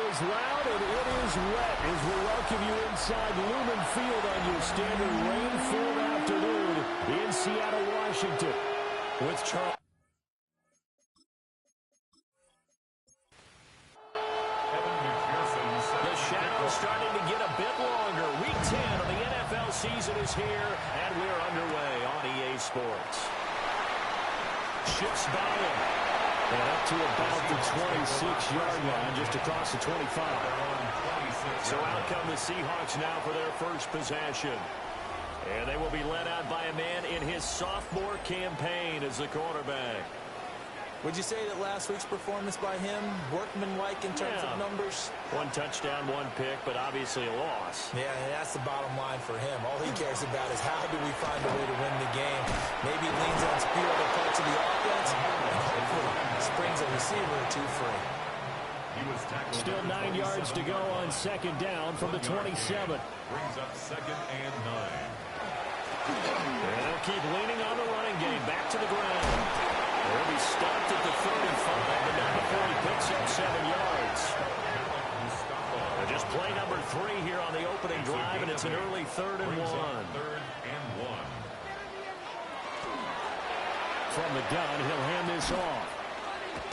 is loud and it is wet as we welcome you inside Lumen Field on your standard rain-filled afternoon in Seattle, Washington. With Charles. The shadow's starting to get a bit longer. Week 10 of the NFL season is here, and we're underway on EA Sports. Shifts by him. And up to about the 26-yard line, just across the 25. So out come the Seahawks now for their first possession. And they will be led out by a man in his sophomore campaign as the quarterback. Would you say that last week's performance by him, workmanlike in terms of numbers? One touchdown, one pick, but obviously a loss. Yeah, that's the bottom line for him. All he cares about is how do we find a way to win the game. Maybe he leans on speed other parts of the offense, and hopefully springs a receiver or two free. Still 9 yards to go on second down from the 27. Brings up second and 9. And they'll keep leaning on the running game. Back to the ground. They'll be stopped at the 35, and down before he picks up 7 yards. Just play number 3 here on the opening drive, and it's an early 3rd and 1. From the gun, he'll hand this off.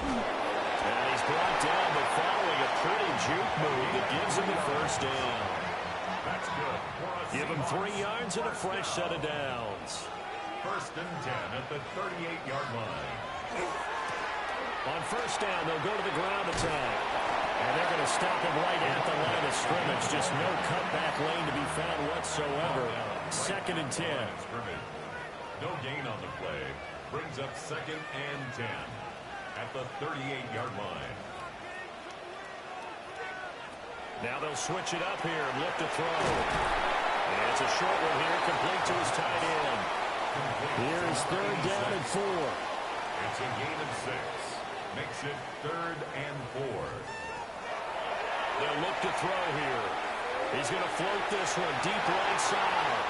And he's brought down, but following a pretty juke move that gives him the first down. That's good. Give him 3 yards and a fresh set of downs. First and 10 at the 38-yard line. On first down, they'll go to the ground attack. And they're going to stop him right at the line of scrimmage. Just no cutback lane to be found whatsoever. Second and 10. No gain on the play. Brings up second and 10 at the 38-yard line. Now they'll switch it up here and look to throw. And it's a short one here, complete to his tight end. Here is third down and 4. It's a gain of 6. Makes it 3rd and 4. They'll look to throw here. He's going to float this one deep right side.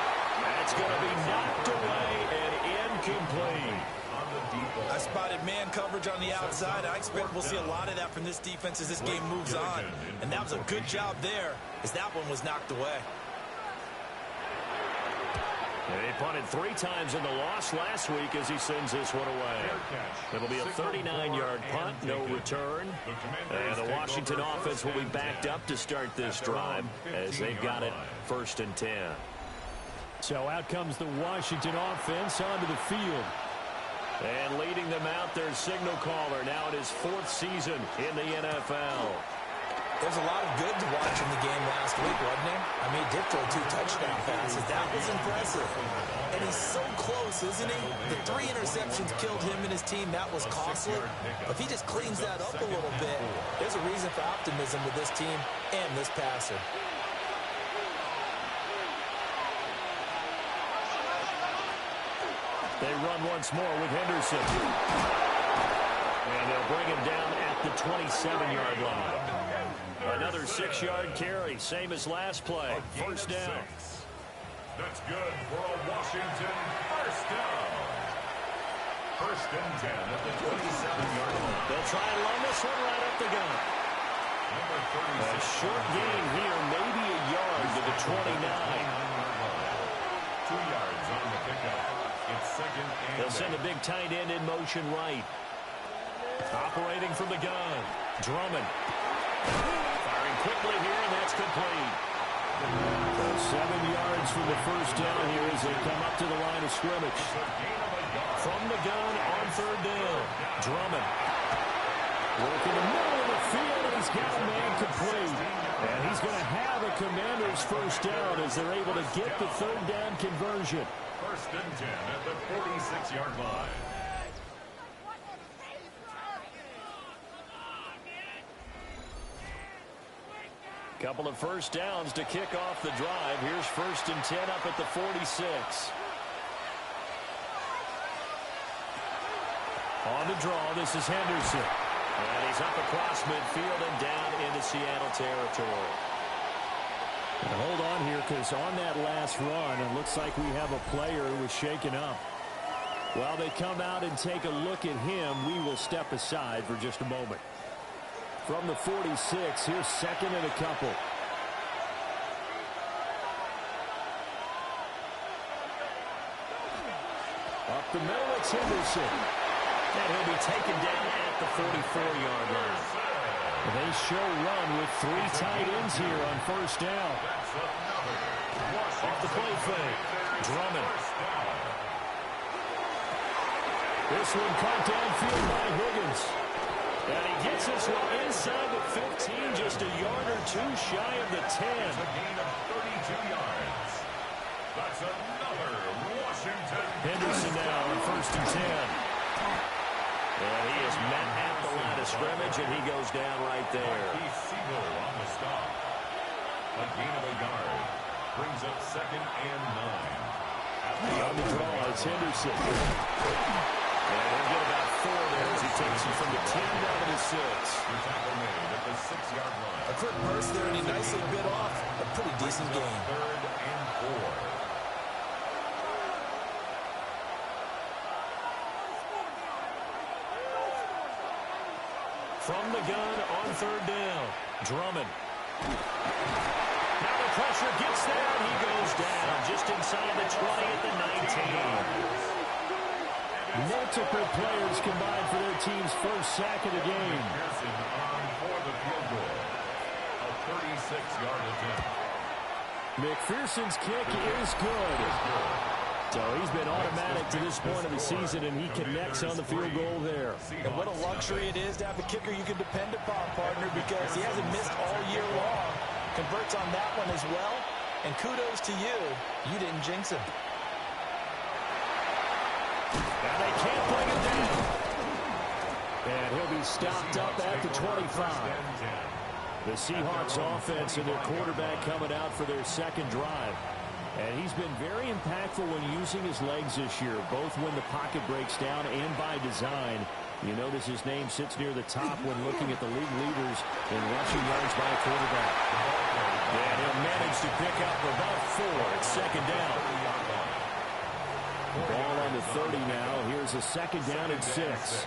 That's going to be knocked away and incomplete. I spotted man coverage on the outside. I expect we'll see a lot of that from this defense as this game moves on. And that was a good job there as that one was knocked away. They punted 3 times in the loss last week as he sends this one away. It'll be a 39-yard punt, no return. And the Washington offense will be backed up to start this drive as they've got it first and 10. So out comes the Washington offense onto the field. And leading them out, their signal caller now in his 4th season in the NFL. There's a lot of good to watch in the game last week, wasn't there? I mean, he did throw 2 touchdown passes. That was impressive. And he's so close, isn't he? The 3 interceptions killed him and his team. That was costly. If he just cleans that up a little bit, there's a reason for optimism with this team and this passer. They run once more with Henderson. And they'll bring him down at the 27-yard line. Another 6-yard carry, same as last play. First down. That's good for a Washington first down. First and 10 at the 27-yard line. They'll try and run this one right up the gut. Number 36. A short gain here, maybe a yard to the 29. 2 yards on the pickup. It's second and They'll send a big tight end in motion right. Operating from the gun. Drummond. Firing quickly here, and that's complete. 7 yards from the first down here as they come up to the line of scrimmage. From the gun on third down. Drummond. Working the middle of the field, and he's got a man complete. And he's going to have a Commander's first down as they're able to get the third down conversion. First and 10 at the 46-yard line. Couple of first downs to kick off the drive. Here's first and 10 up at the 46. On the draw, this is Henderson. And he's up across midfield and down into Seattle territory. And hold on here, because on that last run, it looks like we have a player who was shaken up. While they come out and take a look at him, we will step aside for just a moment. From the 46, here's second and a couple. Up the middle, it's Henderson. And he'll be taken down at the 44-yard line. They show run with 3 tight ends here on first down. Off the play fake. Drummond. This one caught downfield by Higgins. And he gets this one inside the 15, just a yard or 2 shy of the 10. A gain of 32 yards. That's another Washington. Henderson now on first and 10. And he is met at the line of scrimmage, and he goes down right there. He's Siegel on the stop. A gain of a yard. Brings up second and 9. On the draw, it's Henderson. And he'll get about 4 there as he takes him from the 10 down to the 6. The tackle made at the 6-yard line. A quick burst there, and he nicely bit off a pretty decent game. Third and 4. From the gun on third down, Drummond. Now the pressure gets there, and he goes down just inside the 20 at the 19. Multiple players combined for their team's first sack of the game. Pearson on for the field goal. A 36-yard attempt. McPherson's kick is good. So he's been automatic to this point of the season, and he connects on the field goal there. And what a luxury it is to have a kicker you can depend upon, partner, because he hasn't missed all year long. Converts on that one as well, and kudos to you. You didn't jinx him. And they can't bring him down. And he'll be stopped up at the 25. The Seahawks offense and their quarterback coming out for their second drive. And he's been very impactful when using his legs this year, both when the pocket breaks down and by design. You notice his name sits near the top when looking at the league leaders in rushing yards by a quarterback. And he'll manage to pick up about 4 at second down. Ball on the 30 now. Here's a second down and 6.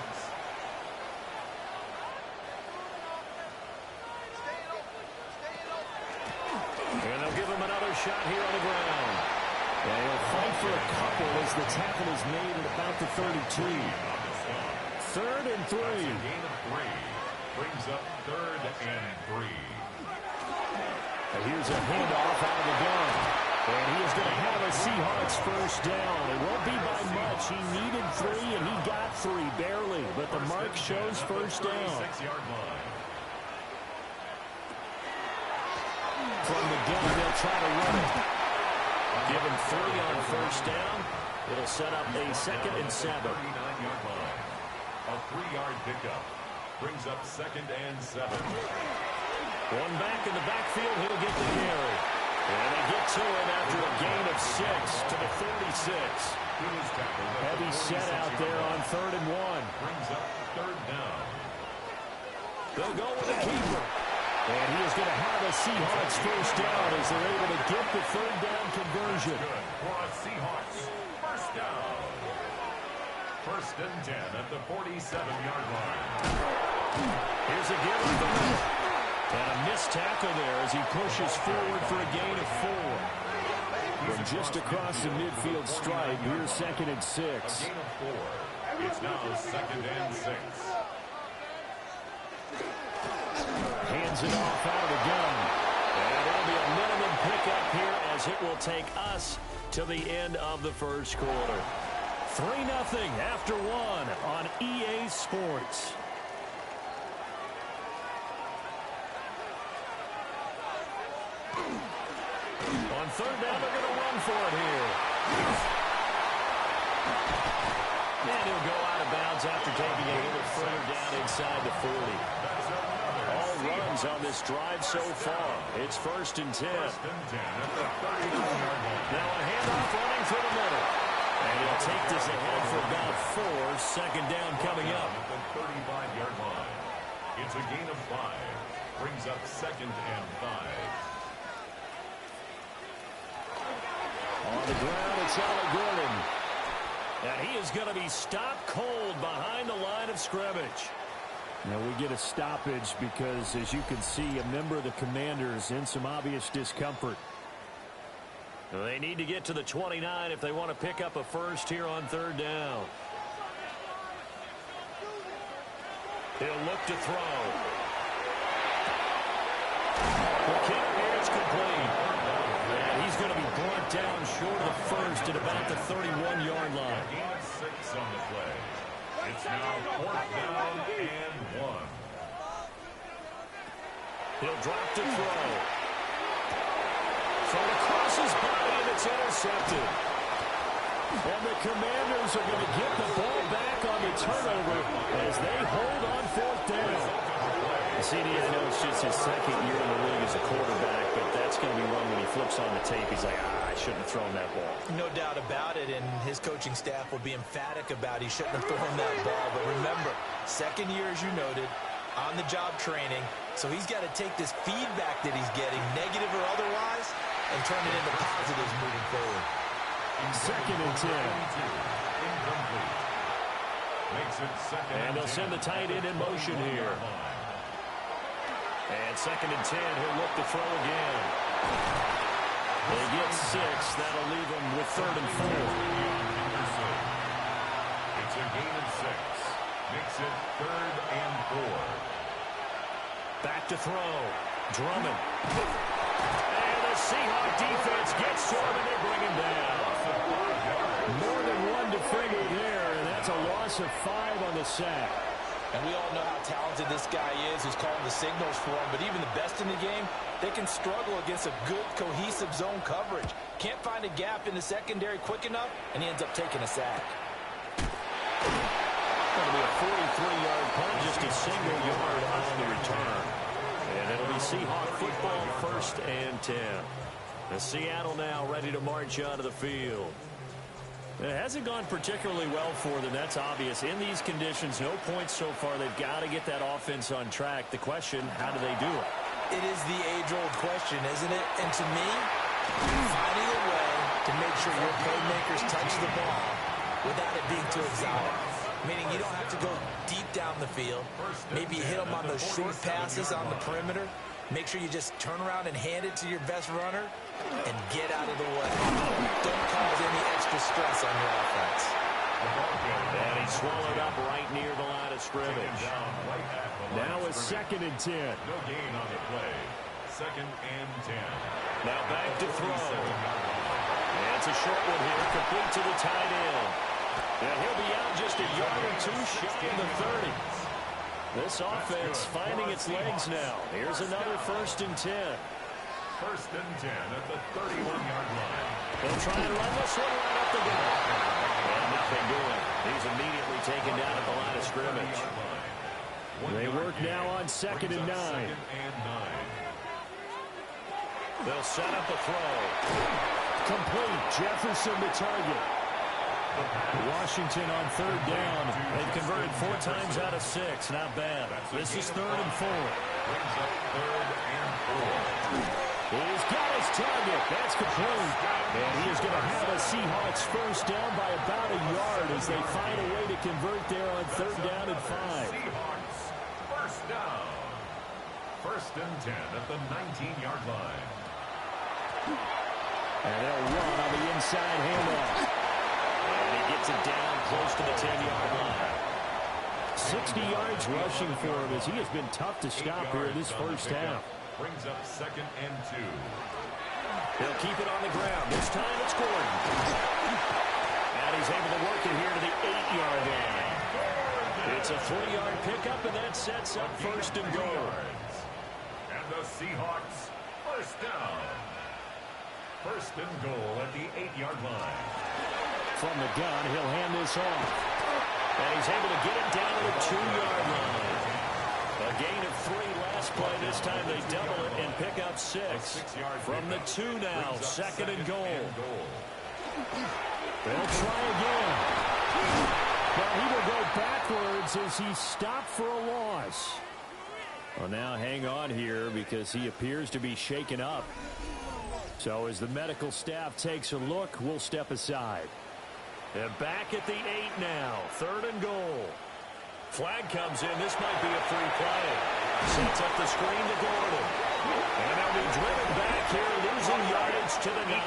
And they'll give him another shot here on the ground. And he'll fight for a couple as the tackle is made at about the 32. Third and 3. Gain of 3. Brings up third and 3. And here's a handoff out of the gun. And he is going to have a Seahawks first down. It won't be by much. He needed 3, and he got 3, barely. But the mark shows first down. 6-yard line. From the gun, they'll try to run it. Give him 3 on first down. It'll set up a second and 7. 39-yard line. A 3-yard pickup. Brings up second and 7. One back in the backfield. He'll get the carry. And they get to him after a gain of 6 to the 36. Heavy set out there on third and 1. Brings up third down. They'll go with the keeper. And he is going to have a Seahawks first down as they're able to get the third down conversion. Good for a Seahawks first down. First and 10 at the 47-yard line. Here's a give up the middle. And a missed tackle there as he pushes forward for a gain of 4. From just across the midfield stripe, here's second and 6. A gain of 4. It's now second and 6. Hands it off out of the gun. And it'll be a minimum pickup here as it will take us to the end of the first quarter. 3-0 after 1 on EA Sports. On third down, they're going to run for it here. And he'll go out of bounds after taking a little further down inside the 40. All runs on this drive so far. It's first and 10. First and 10 at the 39-yard line. Now a handoff running through the middle. And he'll take this ahead for about 4. Second down coming up. At the 35-yard line. It's a gain of 5. Brings up second and 5. On the ground, it's Allen Gordon. And he is going to be stopped cold behind the line of scrimmage. Now we get a stoppage because, as you can see, a member of the Commanders in some obvious discomfort. They need to get to the 29 if they want to pick up a first here on third down. He'll look to throw. The kick is complete. And he's going to be brought down short of the first at about the 31-yard line. Gain of 6 on the play. It's now 4th down and 1. He'll drop to throw. Throw across his body, and it's intercepted. And the Commanders are going to get the ball back on the turnover as they hold on 4th down. CD, I know it's just his second year in the league as a quarterback, but that's going to be one when he flips on the tape. He's like, I shouldn't have thrown that ball. No doubt about it, and his coaching staff will be emphatic about he shouldn't have thrown that ball. But remember, second year, as you noted, on-the-job training, so he's got to take this feedback that he's getting, negative or otherwise, and turn it into positives moving forward. 2nd and 10. Incomplete. Makes it 2nd And they'll send the tight end in motion here. And 2nd and 10, he'll look to throw again. They get 6. That'll leave them with 3rd and 4. It's a gain of 6. Makes it 3rd and 4. Back to throw. Drummond. And the Seahawks defense gets to him, and they bring him down. More than one defender there, and that's a loss of 5 on the sack. And we all know how talented this guy is who's calling the signals for him, but even the best in the game, they can struggle against a good, cohesive zone coverage. Can't find a gap in the secondary quick enough, and he ends up taking a sack. Going to be a 43-yard punt, just a single yard on the return. And it'll be Seahawk football, 1st and 10. The Seattle now ready to march onto the field. It hasn't gone particularly well for them, that's obvious. In these conditions, no points so far. They've got to get that offense on track. The question, how do they do it? It is the age-old question, isn't it? And to me, finding a way to make sure your playmakers touch the ball without it being too exotic. Meaning you don't have to go deep down the field. Maybe hit them on those short passes on the perimeter. Make sure you just turn around and hand it to your best runner and get out of the way. Don't cause any extra stress on your offense. And he swallowed up right near the line of scrimmage. Now it's 2nd and 10. No gain on the play. 2nd and 10. Now back to throw. And it's a short one here, complete to the tight end. And he'll be out just a yard or 2 shy of the 30. This offense finding its legs now. Here's another 1st and 10. 1st and 10 at the 31-yard line. They'll try and run this one right up the gut. And nothing doing. He's immediately taken down at the line of scrimmage. They work now on 2nd and 9. They'll set up a throw. Complete. Jefferson to target. Washington on 3rd down. They've converted 4 times out of 6. Not bad. This is 3rd and 4. Brings up 3rd and 4. He's got his target. That's complete. And he is going to have a Seahawks first down by about a yard as they find a way to convert there on 3rd down and 5. Seahawks first down. 1st and 10 at the 19-yard line. And they'll run on the inside handoff. And he gets it down close to the 10-yard line. 60 yards rushing for him as he has been tough to stop here this first half. Brings up 2nd and 2. He'll keep it on the ground. This time it's Gordon. And he's able to work it here to the 8-yard line. It's a 3-yard pickup, and that sets up 1st and goal. And the Seahawks first down. 1st and goal at the 8-yard line. From the gun, he'll hand this off. And he's able to get it down to the 2-yard line. A gain of 3 last play. This time they double it and pick up 6. From the 2 now, 2nd and goal. They'll try again. But he will go backwards as he stopped for a loss. Well, now hang on here because he appears to be shaken up. So as the medical staff takes a look, we'll step aside. And back at the 8 now, 3rd and goal. Flag comes in. This might be a free play. Sets up the screen to Gordon. And they'll be driven back here, losing yardage to the 9.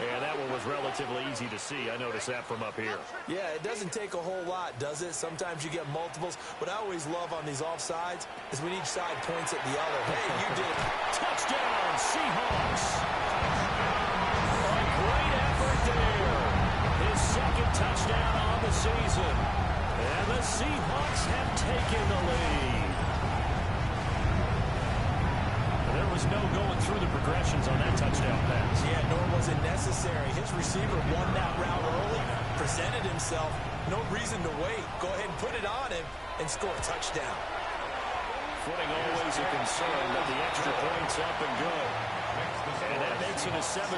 And that one was relatively easy to see. I noticed that from up here. Yeah, it doesn't take a whole lot, does it? Sometimes you get multiples. What I always love on these offsides is when each side points at the other. Hey, you did. Touchdown, Seahawks. A great effort there. His second touchdown on the season. And the Seahawks have taken the lead. There was no going through the progressions on that touchdown pass. Yeah, nor was it necessary. His receiver won that route early, presented himself. No reason to wait. Go ahead and put it on him and score a touchdown. Footing always a concern, but the extra point's up and good. And that makes it a 7-3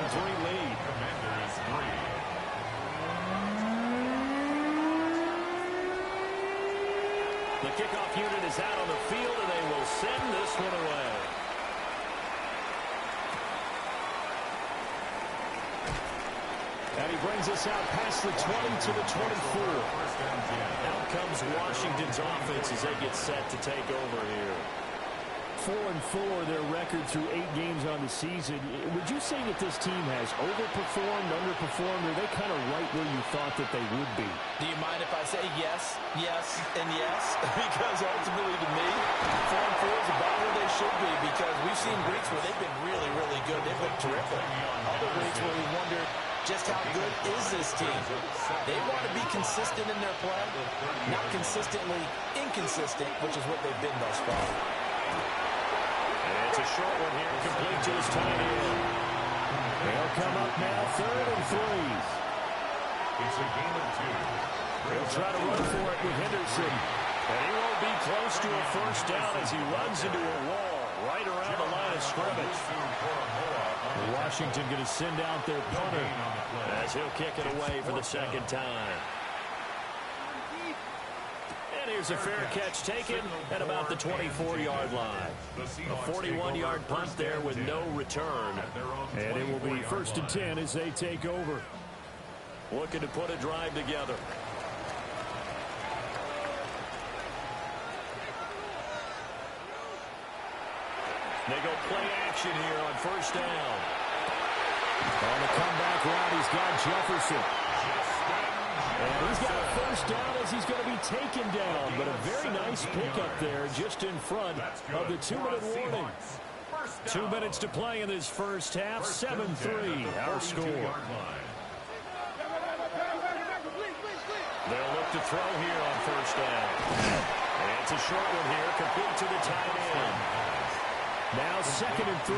lead. Commanders 3. The kickoff unit is out on the field, and they will send this one away. And he brings us out past the 20 to the 24. Out comes Washington's offense as they get set to take over here. 4-4, their record through 8 games on the season. Would you say that this team has overperformed, underperformed, or are they kind of right where you thought that they would be? Do you mind if I say yes, yes, and yes? Because ultimately to me, 4-4 is about where they should be, because we've seen weeks where they've been really, really good. They've looked terrific. Other weeks where we wondered just how good is this team. They want to be consistent in their play, not consistently inconsistent, which is what they've been thus far. And it's a short one here, complete to his tight end. They'll come up now, 3rd and 3. It's a game of 2. He'll try to run for it with Henderson. And he won't be close to a first down as he runs into a wall right around the line of scrimmage. Washington going to send out their punter as he'll kick it away for the second time. And here's a fair catch taken at about the 24-yard line. A 41-yard punt there with no return. And it will be 1st and 10 as they take over. Looking to put a drive together. They go play action here on 1st down. On the comeback route, he's got Jefferson. And he's got a 1st down as he's going to be taken down. But a very nice pickup there just in front of the 2-minute warning. 2 minutes to play in this first half. 7-3 our score. They'll look to throw here on 1st down. And it's a short one here, complete to the tight end. Now 2nd and 3.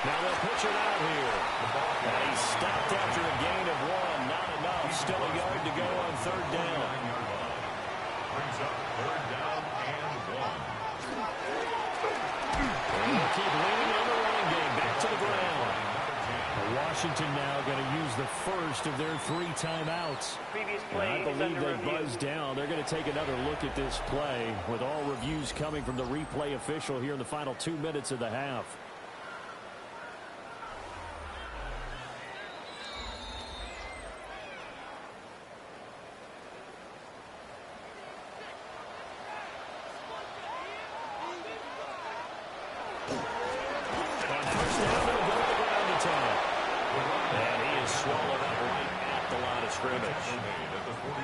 Now they'll pitch it out here. And he's stopped after a gain of 1. Not enough. Still a yard to go on 3rd down. Brings up 3rd down and 1. And they'll keep leaning on the running game. Back to the ground. Washington now going to use the first of their 3 timeouts. I believe they buzzed down. They're going to take another look at this play with all reviews coming from the replay official here in the final 2 minutes of the half.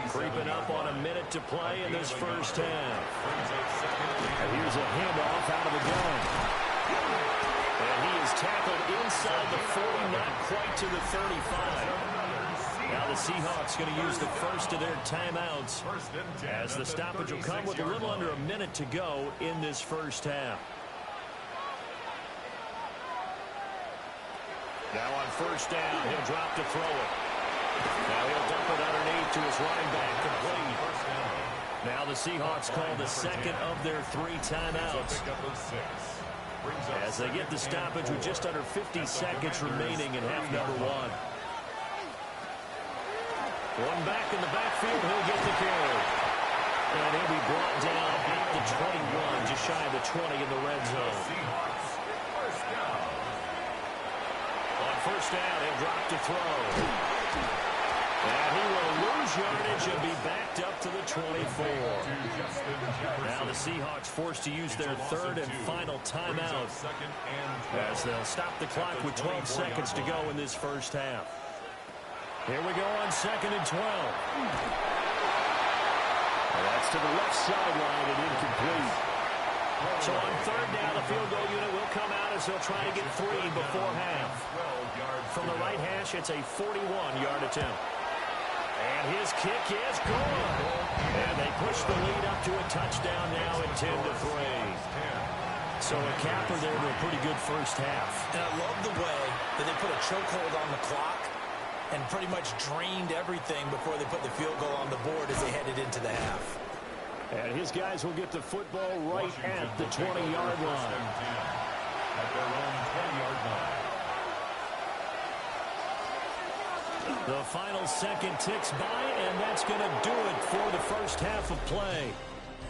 Creeping up on a minute to play in this first half. And here's a handoff out of the gun. And he is tackled inside the 40, not quite to the 35. Now the Seahawks going to use the first of their timeouts as the stoppage will come with a little under a minute to go in this first half. Now on 1st down, he'll drop to throw it. Now he'll dump it underneath to his running back, complete. Now the Seahawks call the second of their 3 timeouts as they get the stoppage with just under 50 seconds remaining in half number 1. One back in the backfield, he'll get the carry. And he'll be brought down at the 21, just shy of the 20 in the red zone. first down. He'll drop to throw. And he will lose yardage and be backed up to the 24. Now the Seahawks forced to use their third and final timeout as they'll stop the clock with 12 seconds to go in this first half. Here we go on 2nd and 12. And that's to the left sideline and incomplete. So on 3rd down, the field goal unit will come out as they'll try to get 3 before half. From the right hash, it's a 41-yard attempt. And his kick is good. And they push the lead up to a touchdown now at 10-3. So a capper there to a pretty good first half. And I love the way that they put a chokehold on the clock and pretty much drained everything before they put the field goal on the board as they headed into the half. And his guys will get the football right at the 20-yard line. At their own 20-yard line. The final second ticks by, and that's going to do it for the first half of play.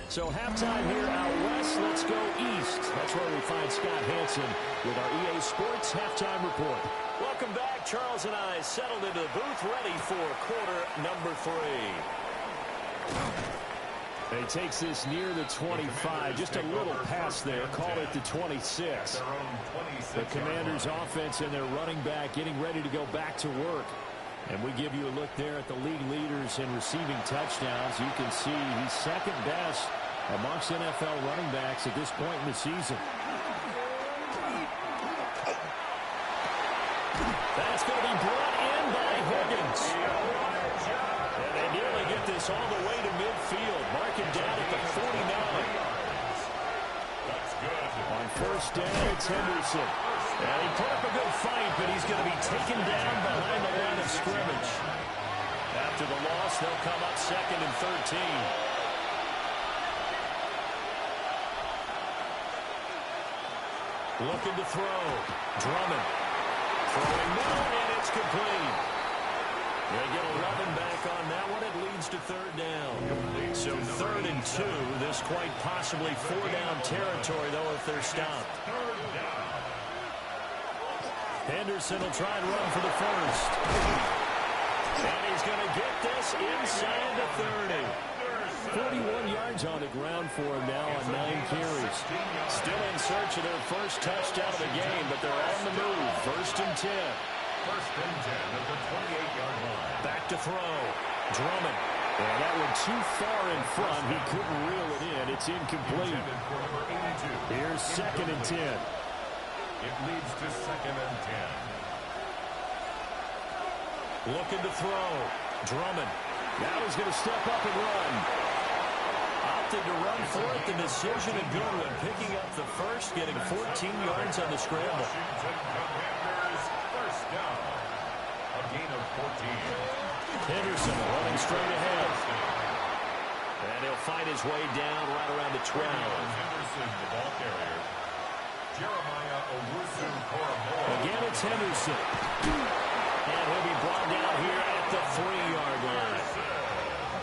So halftime here out west, let's go east. That's where we find Scott Hansen with our EA Sports Halftime Report. Welcome back. Charles and I settled into the booth, ready for quarter number 3. He takes this near the 25, just a little pass there, call it the 26. The Commanders' offense and their running back getting ready to go back to work. And we give you a look there at the league leaders in receiving touchdowns. You can see he's second best amongst NFL running backs at this point in the season. That's going to be brought in by Higgins. And they nearly get this all the way to midfield. Mark it down at the 49. That's good. On 1st down, it's Henderson. And he put up a good fight, but he's going to be taken down behind the line of scrimmage. After the loss, they'll come up 2nd and 13. Looking to throw. Drummond. Throwing now, and it's complete. They get 11 back on that one. It leads to 3rd down. So 3rd and 2. This quite possibly 4-down territory, though, if they're stopped. Henderson will try and run for the first. And he's going to get this inside the 30. 41 yards on the ground for him now on 9 carries. Still in search of their first touchdown of the game, but they're on the move. 1st and 10. 1st and 10 at the 28-yard line. Back to throw. Drummond. And that one too far in front. He couldn't reel it in. It's incomplete. Here's 2nd and 10. It leads to 2nd and 10. Looking to throw. Drummond. Now he's going to step up and run. Opted to run for it. The decision a good one. Picking up the first, getting 14 yards on the scramble. Washington Commanders first down. A gain of 14. Henderson running straight ahead. And he'll find his way down right around the 12. Henderson, the ball carrier. Jeremiah Owusu-Koramoah. Again, it's Henderson. And he'll be brought down here at the 3-yard line.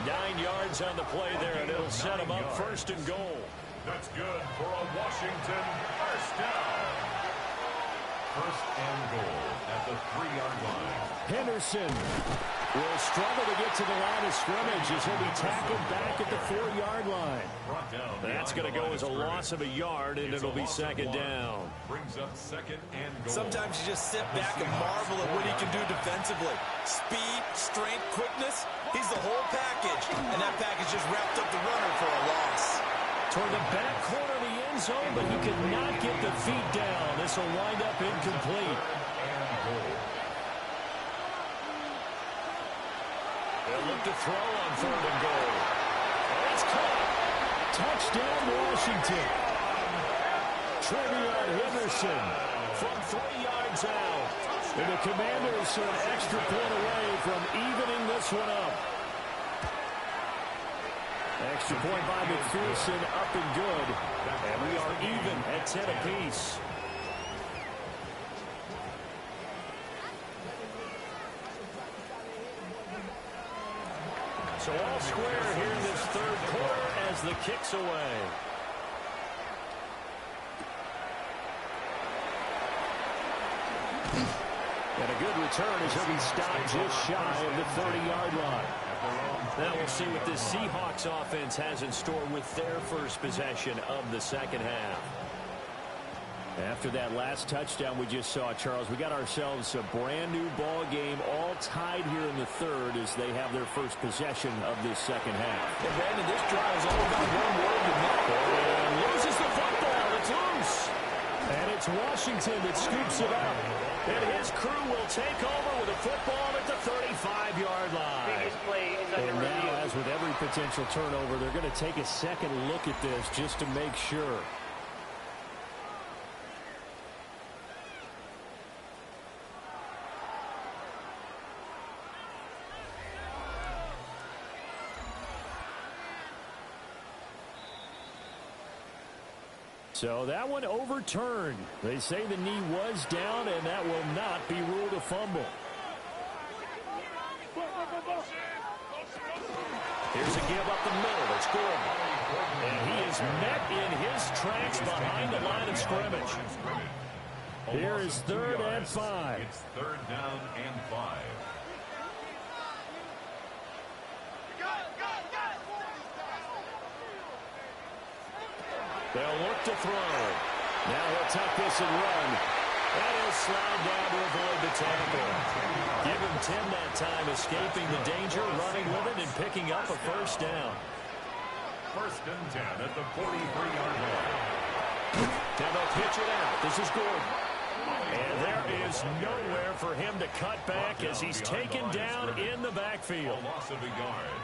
9 yards on the play there, and it'll set him up 1st and goal. That's good for a Washington first down. 1st and goal at the 3-yard line. Henderson will struggle to get to the line of scrimmage as he'll be tackled back at the 4-yard line. That's going to go as a loss of a yard, and it'll be 2nd down. Brings up 2nd and goal. Sometimes you just sit back and marvel at what he can do defensively. Speed, strength, quickness. He's the whole package, and that package just wrapped up the runner for a loss. Toward the back corner of the end zone, but he could not get the feet down. This will wind up incomplete. They'll look to throw on 3rd and goal. And it's caught. Touchdown, Washington. Trevion Henderson From 3 yards out. and the Commanders are an extra point away from evening this one up. Extra point by McPherson, up and good. And we are even at 10 apiece. So all square here in this 3rd quarter as the kick's away. And a good return as he'll be stopped just shy of the 30-yard line. Now we'll see what this Seahawks offense has in store with their first possession of the second half. After that last touchdown we just saw, Charles, we got ourselves a brand new ball game, all tied here in the third as they have their first possession of this second half. And Brandon, this drive is all about one word to make. And loses the football. It's loose. And it's Washington that scoops it up. And his crew will take over with a football at the 35-yard line. And now, as with every potential turnover, they're going to take a second look at this just to make sure. So that one overturned. They say the knee was down, and that will not be ruled a fumble. Here's a give up the middle. It's good. And he is met in his tracks behind the line of scrimmage. Here is 3rd and 5. It's 3rd down and 5. They'll look to throw. Now he'll tuck this and run. And he'll slide down to avoid the tackle. Give him 10 that time, escaping the danger, running with it, and picking up a first down. 1st and 10 at the 43-yard line. Now they'll pitch it out. This is Gordon. And there is nowhere for him to cut back as he's taken down in the backfield. A loss of a yard.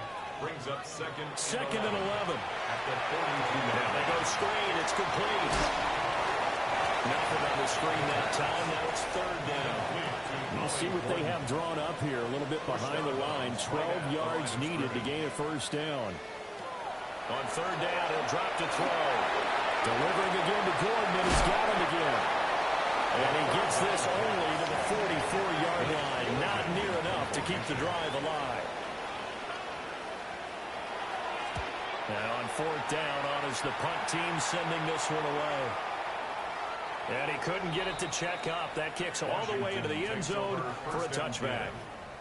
Brings up second and 11. At the 42. Now they go screen. It's complete. Nothing on the screen that time. Now it's 3rd down. We'll see what they have drawn up here. A little bit behind the line. 12 yards needed to gain a first down. On 3rd down, he'll drop to throw. Delivering again to Gordon, and he's got him again. And he gets this only to the 44-yard line. Not near enough to keep the drive alive. And on 4th down, on is the punt team sending this one away. And he couldn't get it to check up. That kicks all the way into the end zone for a touchback.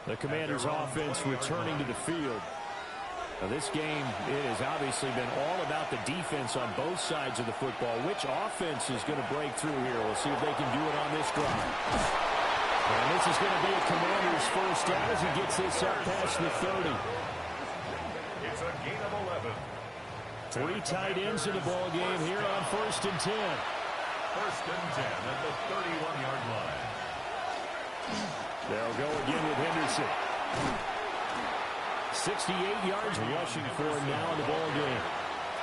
The Commanders' offense returning to the field. Now this game, it has obviously been all about the defense on both sides of the football. Which offense is going to break through here? We'll see if they can do it on this drive. And this is going to be a Commanders' first down as he gets this up past the 30. It's a gain of 11. 3 tight ends in the ball game here on 1st and 10. 1st and 10 at the 31-yard line. They'll go again with Henderson. 68 yards rushing for him now in the ball game.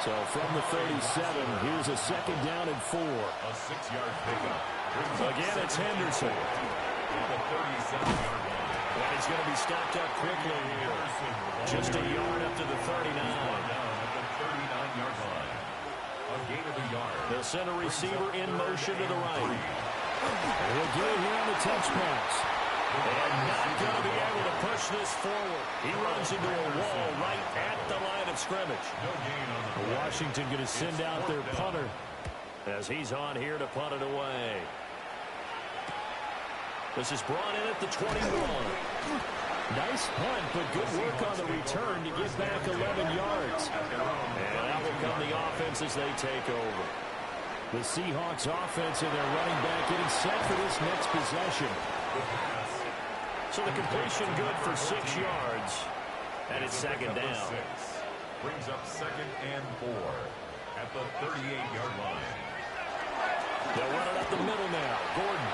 So from the 37, here's a 2nd down and 4. A 6-yard pickup. Again, it's Henderson. At the 37-yard line. And he's going to be stopped up quickly here. Just a yard up to the 39. Down at the 39-yard line. A gain of a yard. They'll send a receiver in motion to the right. He'll get it here on the touch pass. And not going to be able to push this forward. He runs into a wall right at the line of scrimmage. No gain on the play. Washington going to send out their punter as he's on here to punt it away. This is brought in at the 21. Nice punt, but good work on the return to get back 11 yards. And out will come the offense as they take over. The Seahawks offense and their running back getting set for this next possession. So the completion good for 6 yards. And it's 2nd down. Brings up 2nd and 4 at the 38-yard line. They'll run it up the middle now. Gordon.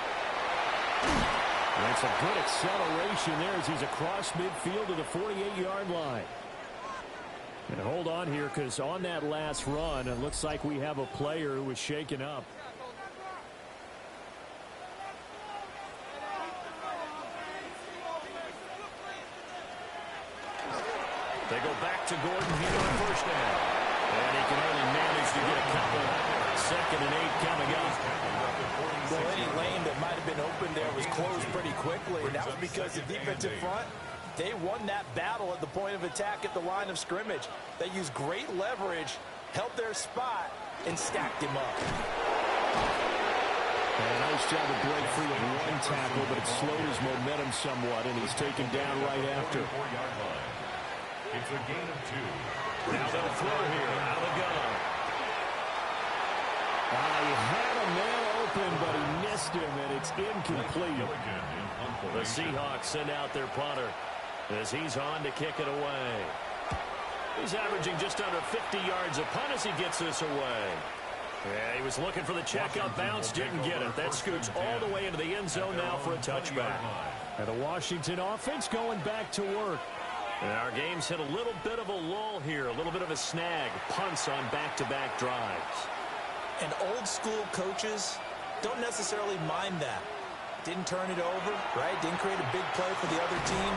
And it's a good acceleration there as he's across midfield to the 48-yard line. And hold on here because on that last run, it looks like we have a player who was shaken up. They go back to Gordon here on 1st down. And he can only manage to get a couple. 2nd and 8 coming up. Well, any lane that might have been open there was closed pretty quickly. And that was because the defensive front, they won that battle at the point of attack at the line of scrimmage. They used great leverage, held their spot, and stacked him up. And a nice job to break free of one tackle, but it slowed his momentum somewhat, and he's taken down right after. It's a gain of 2. Now they'll throw here out of the gun. He had a man open, but he missed him, and it's incomplete. The Seahawks send out their punter as he's on to kick it away. He's averaging just under 50 yards a punt as he gets this away. Yeah, he was looking for the checkup bounce, didn't get it. That scoots all the way into the end zone now for a touchback. And the Washington offense going back to work. And our game's hit a little bit of a lull here, a little bit of a snag. Punts on back-to-back drives. And old-school coaches don't necessarily mind that. Didn't turn it over, right? Didn't create a big play for the other team.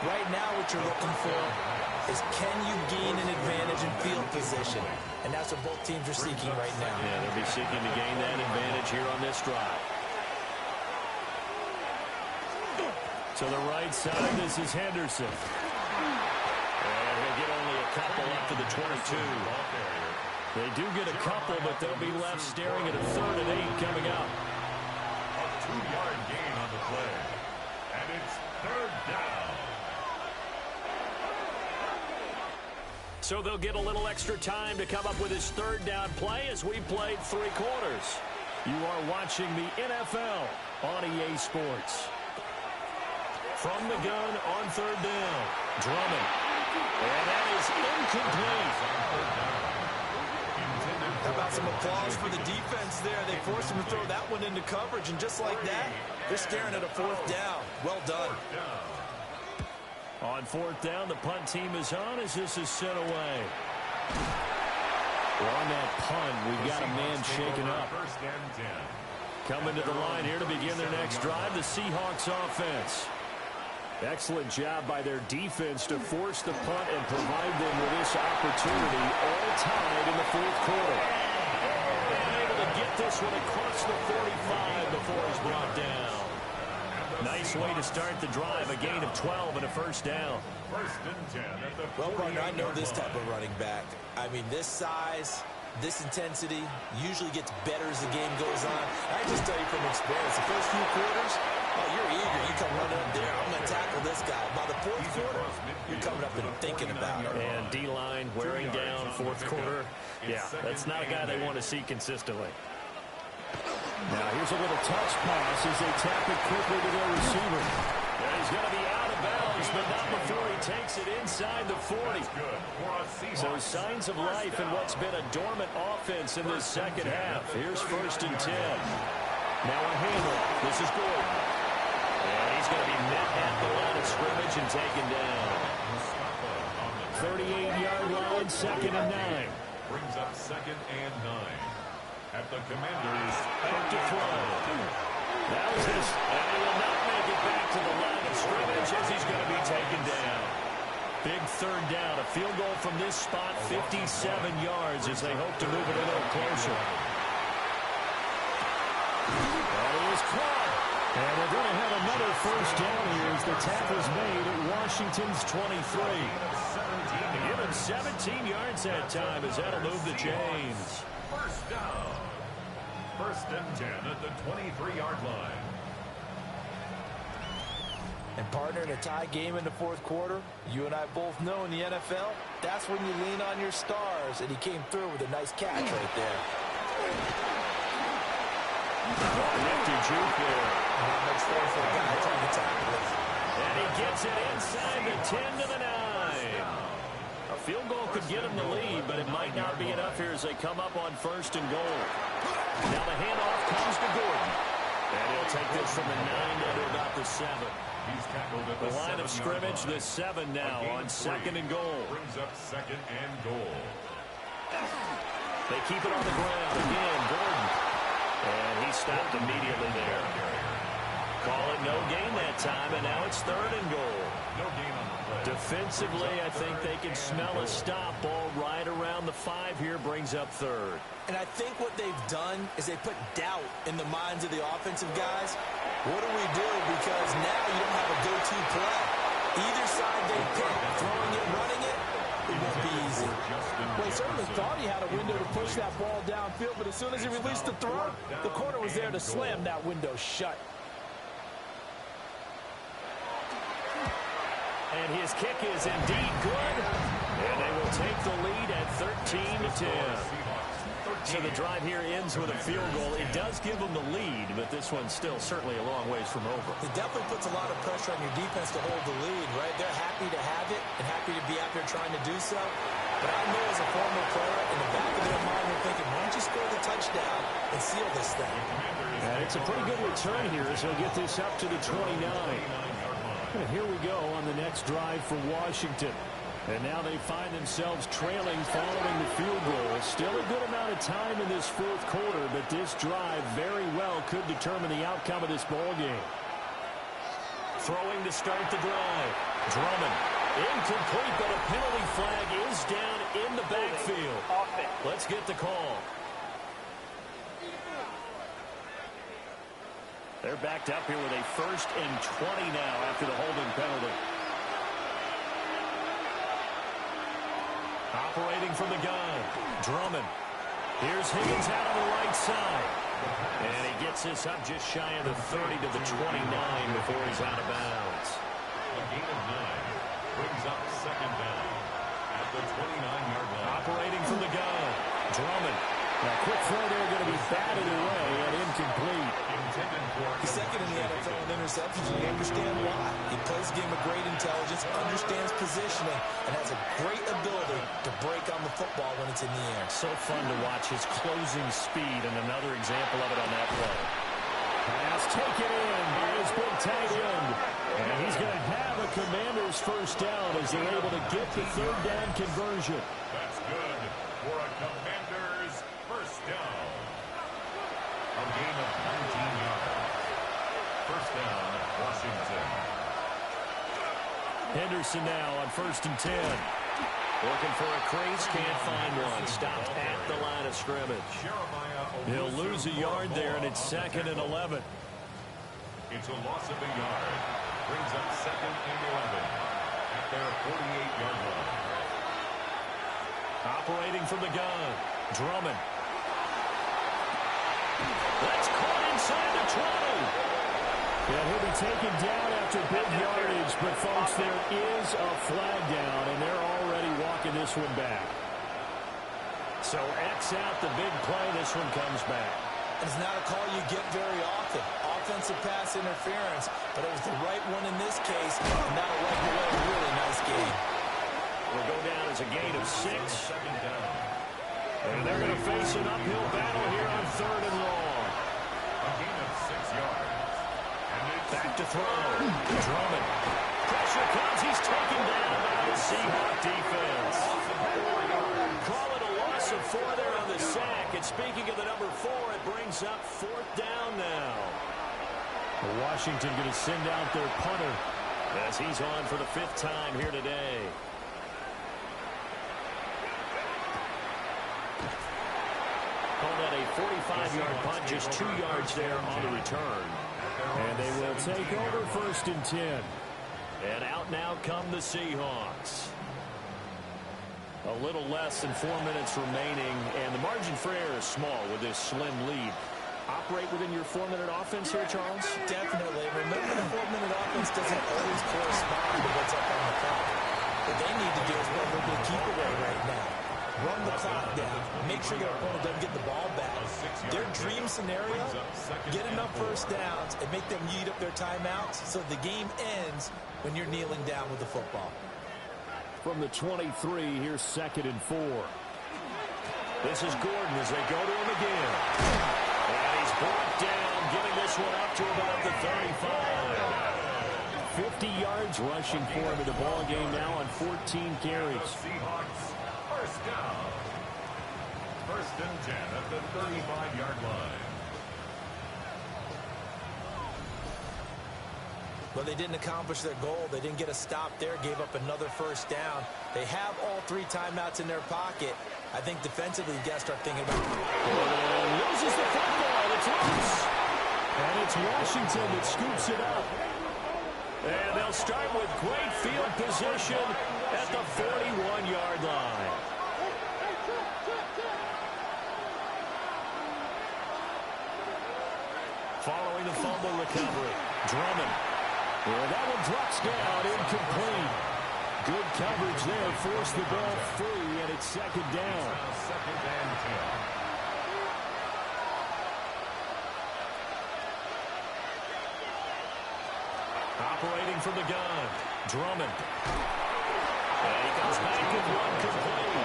Right now what you're looking for is can you gain an advantage in field position? And that's what both teams are seeking right now. Yeah, they'll be seeking to gain that advantage here on this drive. To the right side, this is Henderson. And he'll get only a couple up to the 22. They do get a couple, but they'll be left staring at a 3rd and 8 coming up. A 2-yard gain on the play. And it's 3rd down. So they'll get a little extra time to come up with his 3rd down play as we played 3 quarters. You are watching the NFL on EA Sports. From the gun on 3rd down. Drummond. And that is incomplete. How about some applause for the defense there? They forced him to throw that one into coverage, and just like that, they're staring at a 4th down. Well done. On 4th down, the punt team is on as this is sent away. Well, on that punt, we've got a man shaken up. Coming to the line here to begin their next drive, the Seahawks offense. Excellent job by their defense to force the punt and provide them with this opportunity, all tied in the 4th quarter. And able to get this one across the 45 before he's brought down. Nice way to start the drive, a gain of 12 and a 1st down. Well, partner, I know this type of running back. I mean, this size, this intensity usually gets better as the game goes on. I just tell you from experience, the first few quarters, oh, you're eager. You come running up there. I'm going to tackle this guy. By the 4th quarter, you're coming up and thinking about it. And D-line wearing down 4th quarter. Yeah, that's not a guy they want to see consistently. Now here's a little touch pass as they tap it quickly to their receiver. And he's going to be out of bounds, but not before he takes it inside the 40. So signs of life in what's been a dormant offense in this 2nd half. Here's 1st and 10. Now a handoff. This is Gordon. And he's going to be met at the line of scrimmage and taken down. 38-yard line, 2nd and 9. Brings up 2nd and 9. At the Commanders' Back to throw. That was his. And he will not make it back to the line of scrimmage as he's going to be taken down. Big 3rd down. A field goal from this spot, 57 yards as they hope to move it a little closer. That is caught. And we're going to have another 1st down here as the tackle's made at Washington's 23. Give him 17 yards that time as that'll move the chains. 1st down. 1st and 10 at the 23-yard line. And partner, in a tie game in the 4th quarter, you and I both know in the NFL, that's when you lean on your stars, and he came through with a nice catch right there. Nifty juke there. Not much fair for a guy trying to tackle it. And he gets it inside the 10 to the 9. A field goal could get him the lead, but it might not be enough here as they come up on 1st and goal. Now the handoff comes to Gordon. And he'll take this from the 9 down to about the 7. He's tackled at The line of scrimmage, the 7 now on 2nd and goal. Brings up 2nd and goal. They keep it on the ground. Again, Gordon. And he stopped immediately there. Call it no gain that time, and now it's 3rd and goal. No gain on the play. Defensively, I think they can smell a stop ball right around the 5 here, brings up 3rd. And I think what they've done is they put doubt in the minds of the offensive guys. What do we do? Because now you don't have a go-to play. Either side they pick, throwing it, running it, it won't be easy. Way certainly thought he had a window to push that ball downfield, but as soon as he released the throw, the corner was there to slam that window shut. And his kick is indeed good. And they will take the lead at 13-10. So the drive here ends with a field goal. It does give them the lead, but this one's still certainly a long ways from over. It definitely puts a lot of pressure on your defense to hold the lead, right? They're happy to have it and happy to be out there trying to do so. But I know as a former player, in the back of their mind, they're thinking, why don't you score the touchdown and seal this thing? And it's a pretty good return here as he'll get this up to the 29. And here we go on the next drive for Washington. And now they find themselves trailing following the field goal. Still a good amount of time in this fourth quarter, but this drive very well could determine the outcome of this ball game. Throwing to start the drive. Drummond. Incomplete, but a penalty flag is down in the backfield. Let's get the call. They're backed up here with a 1st and 20 now after the holding penalty. Operating from the gun. Drummond. Here's Higgins out on the right side. And he gets this up just shy of the 30 to the 29 before he's out of bounds. A gain of 9 brings up 2nd down at the 29-yard line. Operating from the gun. Drummond. Now, quick throw there going to be batted away and incomplete. He's second in the NFL in interceptions, and you understand why. He plays a game of great intelligence, understands positioning, and has a great ability to break on the football when it's in the air. So fun to watch his closing speed, and another example of it on that play. Pass taken in by his big tight end. And he's going to have a Commander's first down as they're able to get the 3rd down conversion. That's good for a Commander's first down. A gain of 19 yards. First down, Washington. Henderson now on 1st and 10. Looking for a crease, can't find one. Stopped at the line of scrimmage. He'll lose a yard there, and it's 2nd and 11. It's a loss of a yard. Brings up 2nd and 11 at their 48-yard line. Operating from the gun. Drummond. That's caught inside the 20. Yeah, he'll be taken down after big yardage, but folks, there is a flag down, and they're already walking this one back. So X out the big play. This one comes back. It's not a call you get very often. Offensive pass interference, but it was the right one in this case, and that'll wipe away a really nice game. Will go down as a gain of 6. And they're going to face an uphill battle here on 3rd and long. A gain of 6 yards. Back to throw. Drummond. Pressure comes. He's taken down by the Seahawks defense. Call it a loss of 4 there on the sack. And speaking of the number 4, it brings up 4th down now. Washington going to send out their punter as he's on for the 5th time here today. Call that a 45-yard punt, just 2 yards there on the return. And they will take over 1st and 10. And out now come the Seahawks. A little less than 4 minutes remaining, and the margin for error is small with this slim lead. Operate within your 4-minute offense here, Charles? Definitely. Remember, the 4-minute offense doesn't always correspond to what's up on the clock. What they need to do is play a little bit of keep away right now. Run the clock down. Make sure their opponent doesn't get the ball back. Their dream scenario, get enough first downs and make them eat up their timeouts so the game ends when you're kneeling down with the football. From the 23, here's 2nd and 4. This is Gordon as they go to him again. And he's brought down, giving this one up to about the 35. 50 yards rushing for him in the ball game now on 14 carries. Seahawks first down. 1st and 10 at the 35-yard line. But they didn't accomplish their goal. They didn't get a stop there, gave up another first down. They have all 3 timeouts in their pocket. I think defensively, you got to start thinking about it. Loses the football. It's loose. And it's Washington that scoops it up. And they'll start with great field position at the 41-yard line. following the fumble recovery. Drummond. Well, that one drops down, incomplete. Good coverage there, forced the ball free, and it's second down. Second and 10. Operating from the gun. Drummond. And he comes back with one complete.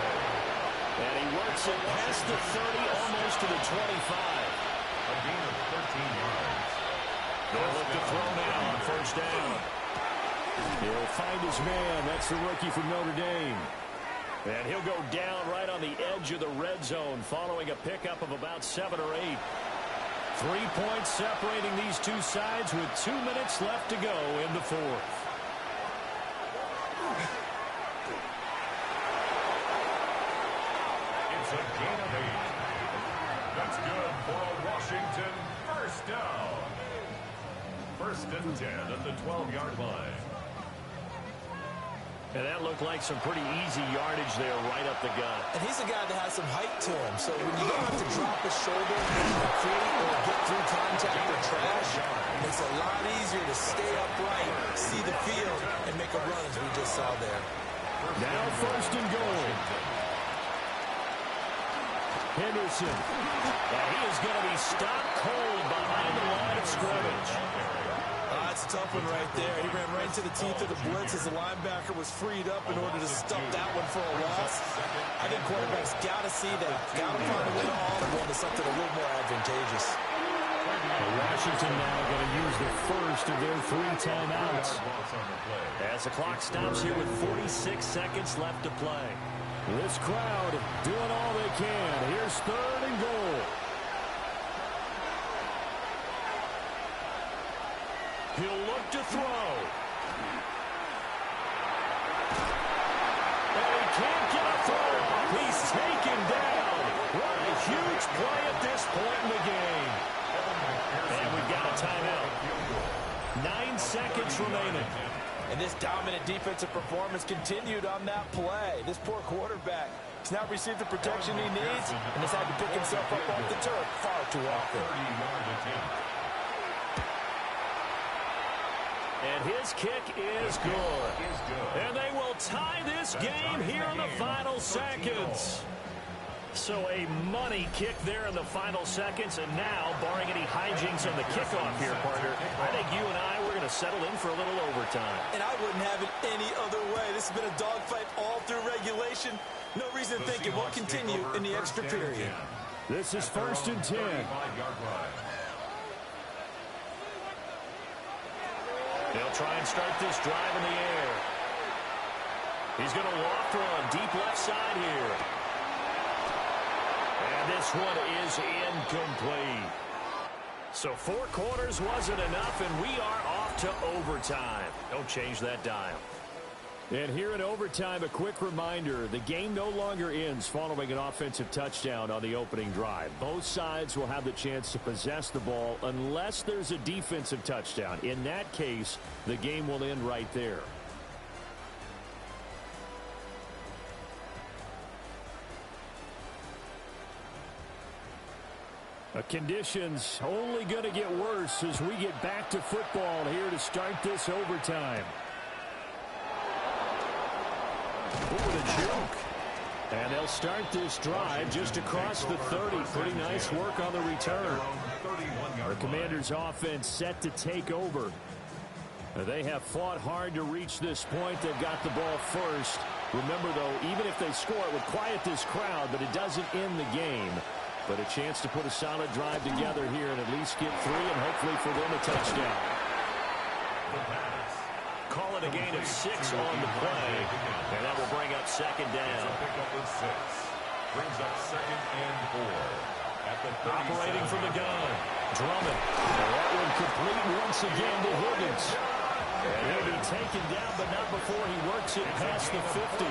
And he works it past the 30, almost to the 25. A gain of 13 yards. They'll look to throw now on first down. He'll find his man. That's the rookie from Notre Dame. And he'll go down right on the edge of the red zone following a pickup of about 7 or 8. 3 points separating these two sides with 2 minutes left to go in the fourth. It's a gain of 8. That's good for a Washington first down. First and 10 at the 12-yard line. And that looked like some pretty easy yardage there right up the gut. And he's a guy that has some height to him. So when you don't have to drop his shoulder and create or get through contact or trash, it makes it a lot easier to stay upright, see the field, and make a run as we just saw there. Now first and goal. Henderson. And he is going to be stopped cold behind the line of scrimmage. That's a tough one right there. He ran right into the teeth of the blitz as the linebacker was freed up in order to stop that one for a loss. I think quarterbacks got to see that, got to find a way to alter one to something a little more advantageous. Washington now going to use the first of their 3 timeouts. As the clock stops here with 46 seconds left to play. This crowd doing all they can. Here's third and goal. He'll look to throw. And he can't get a throw off. He's taken down. What a huge play at this point in the game. And we've got a timeout. 9 seconds remaining. And this dominant defensive performance continued on that play. This poor quarterback has not received the protection he needs and has had to pick himself up off the turf far too often. And his kick is good. And they will tie this game here in the final seconds. So a money kick there in the final seconds. And now, barring any hijinks on the kickoff here, partner, I think you and I, we're going to settle in for a little overtime. And I wouldn't have it any other way. This has been a dogfight all through regulation. No reason to think it won't continue in the extra period. This is first and 10. They'll try and start this drive in the air. He's going to loft one deep left side here. And this one is incomplete. So 4 quarters wasn't enough, and we are off to overtime. Don't change that dial. And here in overtime, a quick reminder, the game no longer ends following an offensive touchdown on the opening drive. Both sides will have the chance to possess the ball unless there's a defensive touchdown. In that case, the game will end right there. Conditions only going to get worse as we get back to football here to start this overtime. Over the choke. And they'll start this drive just across the 30. Pretty nice work on the return. The Commanders' offense set to take over. They have fought hard to reach this point. They've got the ball first. Remember, though, even if they score, it would quiet this crowd, but it doesn't end the game. But a chance to put a solid drive together here and at least get 3 and hopefully for them a touchdown. Call it a gain of 6 on the play, and that will bring up second down. Pickup of 6. Brings up second and 4. At the Operating from the gun. Drummond. And that one complete once again to Higgins. And he'll be taken down, but not before he works it past the 50.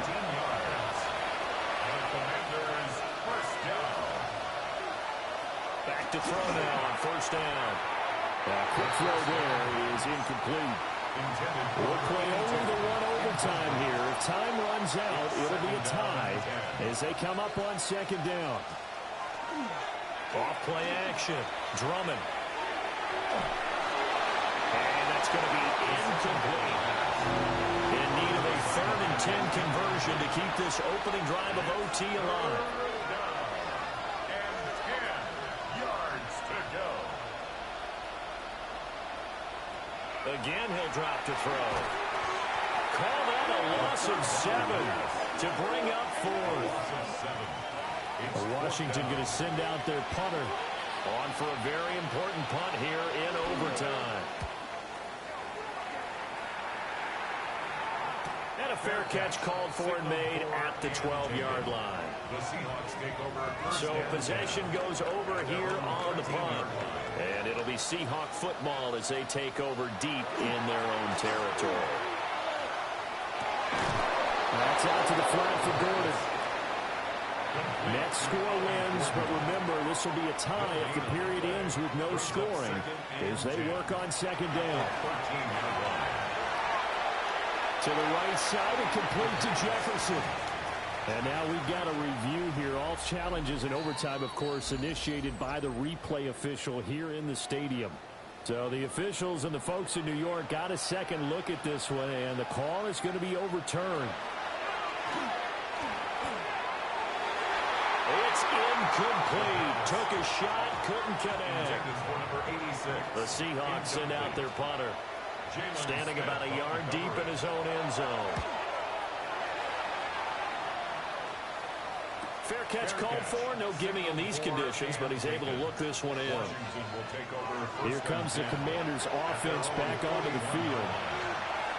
Back to throw now on first down. Quick throw there is incomplete. We'll play only the 1 overtime here. If time runs out, it'll be a tie as they come up on second down. Off play action. Drummond. And that's going to be incomplete. In need of a 3rd and 10 conversion to keep this opening drive of OT alive. And 10 yards to go. Again, he'll drop to throw. Call that a loss of 7 to bring up 4th. Washington going to send out their punter. On for a very important punt here in overtime. And a fair catch called for and made at the 12-yard line. The Seahawks take over. So possession goes over here on the punt. And it'll be Seahawk football as they take over deep in their own territory. That's out to the flat for Gordon. Net score wins, but remember, this will be a tie if the period ends with no scoring as they work on 2nd down. To the right side and complete to Jefferson. And now we've got a review here. All challenges in overtime, of course, initiated by the replay official here in the stadium. So the officials and the folks in New York got a second look at this one, and the call is going to be overturned. It's incomplete. Took a shot, couldn't connect. The Seahawks send out their punter. Standing about a yard deep in his own end zone. Fair catch called for. No gimme in these conditions, but he's able to look this one in. Here comes the Commanders' offense back onto the field.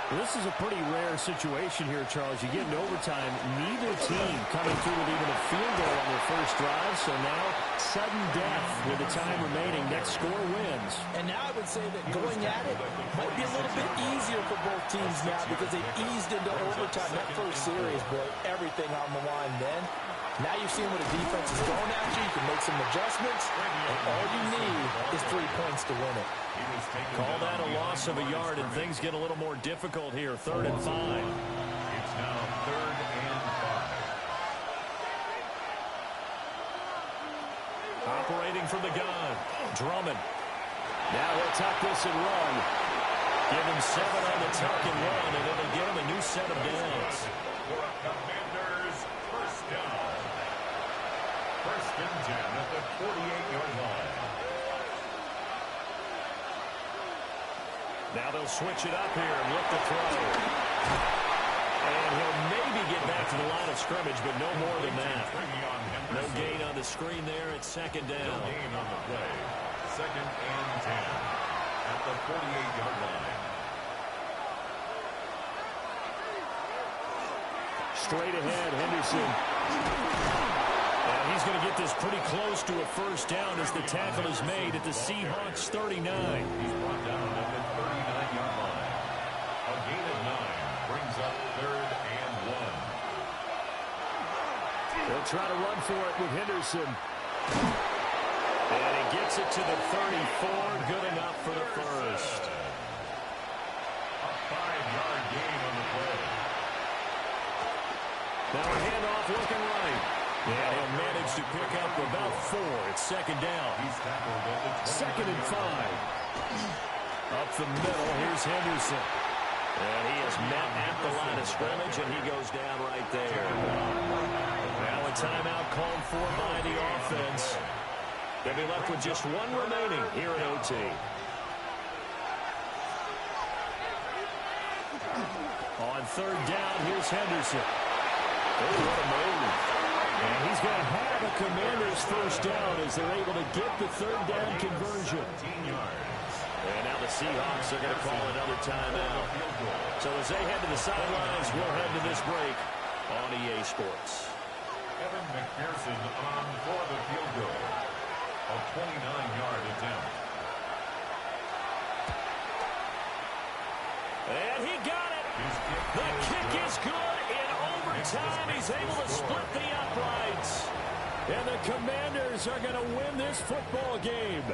Well, this is a pretty rare situation here, Charles. You get in overtime, neither team coming through with even a field goal on their first drive. So now, sudden death with the time remaining. Next score wins. And now I would say that going at it might be a little bit easier for both teams now because they've eased into overtime. That first series, boy, everything on the line then. Now you've seen what a defense is going at you. You can make some adjustments, and all you need is 3 points to win it. Call that a loss of a yard, and things get a little more difficult here. 3rd and 5. It's now 3rd and 5. Operating from the gun. Drummond. Now he'll tuck this and run. Give him 7 on the tuck and run, and it'll give him a new set of downs. For a Commanders first down. 1st and 10 at the 48-yard line. Now they'll switch it up here and look to throw. And he'll maybe get back to the line of scrimmage, but no more than that. No gain on the screen there. It's 2nd down. No gain on the play. 2nd and 10 at the 48-yard line. Straight ahead, Henderson. And he's going to get this pretty close to a first down as the tackle is made at the Seahawks 39. He's brought down at the 39-yard line. A gain of 9 brings up 3rd and 1. They'll try to run for it with Henderson. And he gets it to the 34. Good enough for the first. A 5-yard gain on the play. Now a handoff looking right. And he'll manage to pick up about 4. It's 2nd down. He's tackled at the 2nd and 5. Up the middle, here's Henderson. And he is met at the line of scrimmage, and he goes down right there. Now a timeout called for by the offense. They'll be left with just 1 remaining here at OT. On 3rd down, here's Henderson. Oh, what a move. And he's going to have a Commanders first down as they're able to get the 3rd down conversion. And now the Seahawks are going to call another timeout. So as they head to the sidelines, we'll head to this break on EA Sports. Evan McPherson on for the field goal. A 29-yard attempt. And he got it. The kick is good in overtime. He's able to split the uprights. And the Commanders are going to win this football game.